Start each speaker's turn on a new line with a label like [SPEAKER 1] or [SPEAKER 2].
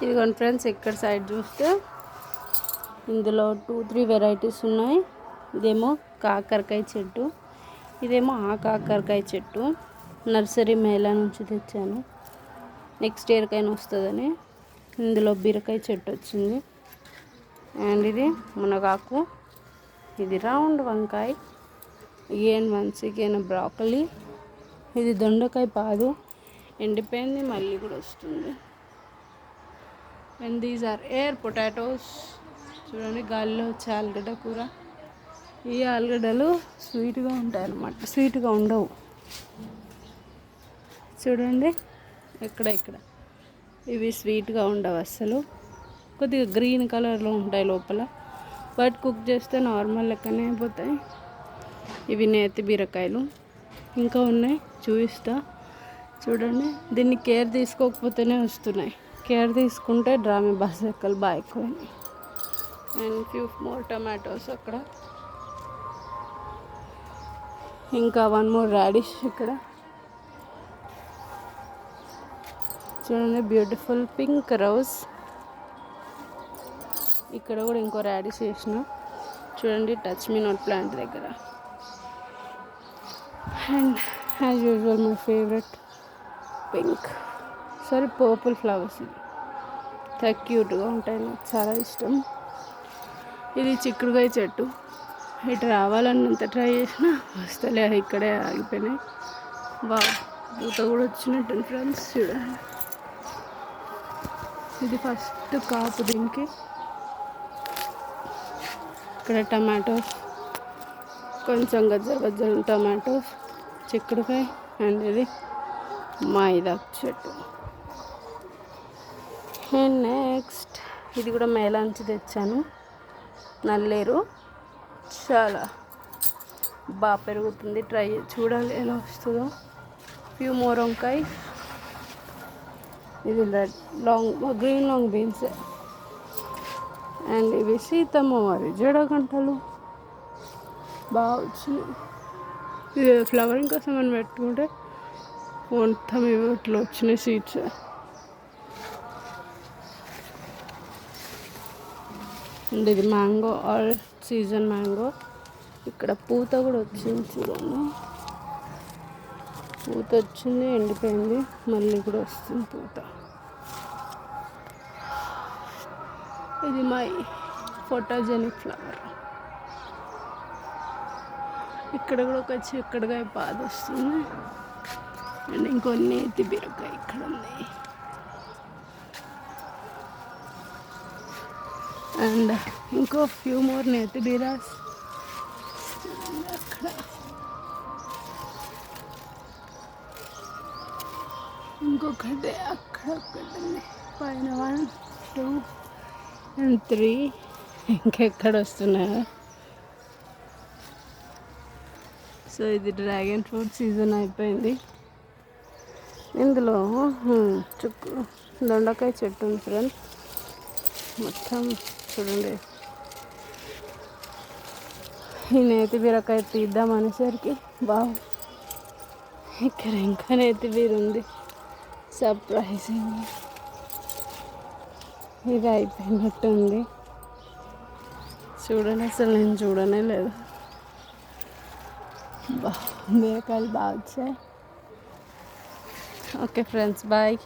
[SPEAKER 1] ఇదిగోండి ఫ్రెండ్స్, ఇక్కడ సైడ్ చూస్తే ఇందులో 2-3 వెరైటీస్ ఉన్నాయి. ఇదేమో కాకరకాయ చెట్టు, ఇదేమో ఆ కాకరకాయ చెట్టు. నర్సరీ మేళా నుంచి తెచ్చాను, నెక్స్ట్ ఇయర్కైనా వస్తుందని. ఇందులో బీరకాయ చెట్టు వచ్చింది. అండ్ ఇది మునగాకు, ఇది రౌండ్ వంకాయ, వన్స్ అగైన్ బ్రాకలీ, ఇది దొండకాయ పాదు ఎండిపోయింది, మళ్ళీ కూడా వస్తుంది. And these are air potatoes. చూడండి, గాలిలో వచ్చే ఆలుగడ్డ కూర. ఈ ఆలుగడ్డలు స్వీట్గా ఉంటాయి అన్నమాట, స్వీట్గా ఉండవు. చూడండి, ఇక్కడ ఇవి స్వీట్గా ఉండవు అస్సలు. కొద్దిగా గ్రీన్ కలర్లో ఉంటాయి లోపల, బట్ కుక్ చేస్తే నార్మల్ లెక్కనే అయిపోతాయి. ఇవి నేతి బీరకాయలు ఇంకా ఉన్నాయి, చూపిస్తా. చూడండి, దీన్ని కేర్ తీసుకోకపోతేనే వస్తున్నాయి, కేర్ తీసుకుంటే డ్రామీ బాసెక్కలు బాగా ఎక్కువైనాయి. అండ్ ఫ్యూ మోర్ టమాటోస్ అక్కడ. ఇంకా 1 more రాడిష్ ఇక్కడ. చూడండి, బ్యూటిఫుల్ పింక్ రోజ్. ఇక్కడ కూడా ఇంకో రాడిష్ వేసిన. చూడండి, టచ్ మీ నాట్ ప్లాంట్ దగ్గర. And as usual my favourite pink, purple flowers. ఇది క్యూట్గా ఉంటాయి, నాకు చాలా ఇష్టం. ఇది చిక్కుడుకాయ చెట్టు. ఇటు రావాలన్నంత ట్రై చేసినా వస్తలే, ఇక్కడే ఆగిపోయినాయి. పూత కూడా వచ్చినట్టు ఫ్రెండ్స్. చూడండి, ఇది ఫస్ట్ కాపు దీనికి. ఇక్కడ టమాటోస్, కొంచెం గజ్జలు టమాటోస్, చిక్కుడుకాయ. అండ్ ఇది మైదా చెట్టు. అండ్ నెక్స్ట్ ఇది కూడా మేళాంచి తెచ్చాను, నల్లేరు. చాలా బాగా పెరుగుతుంది, చూడాలి ఎలా వస్తుందో. ఫ్యూ మోర్ వంకాయ. ఇది గ్రీన్ లాంగ్ బీన్స్. అండ్ ఇవి సీతమ్మ వారి జడగంటలు, బాగా వచ్చినాయి. ఇది ఫ్లవరింగ్ కోసం అని పెట్టుకుంటే మొత్తం ఇవి ఇట్లా వచ్చినాయి సీడ్స్. అండ్ ఇది మ్యాంగో, ఆల్ సీజన్ మ్యాంగో. ఇక్కడ పూత కూడా వచ్చింది, చూడండి, పూత వచ్చింది, ఎండిపోయింది, మళ్ళీ కూడా వస్తుంది పూత. ఇది మై ఫోటోజెనిక్ ఫ్లవర్. ఇక్కడ కూడా ఒక చిక్కుడుకాయ పాదు వస్తుంది. అండ్ ఇంకొన్ని నేతి బీరకాయ ఇక్కడ ఉంది. అండ్ ఇంకో ఫ్యూ మోర్ నేతి బీరాస్ అక్కడ. ఇంకొకటి అక్కడ ఒకటి ఉంది, పైన 1, 2 and 3. ఇంకెక్కడ వస్తున్నాయో. సో ఇది డ్రాగన్ ఫ్రూట్ సీజన్ అయిపోయింది. ఇందులో దొండకాయ చెట్టు ఉంది ఫ్రెండ్స్. మొత్తం చూడండి, ఈ నేతి బీరకాయ తీద్దాం అనేసరికి ఇక్కడ ఇంకా నేతి బీర ఉంది. సర్ప్రైజింగ్, ఇది అయిపోయినట్టుంది. చూడండి, అసలు నేను చూడనే లేదు. బీరకాయలు బాగా వచ్చాయి. Okay friends, bye.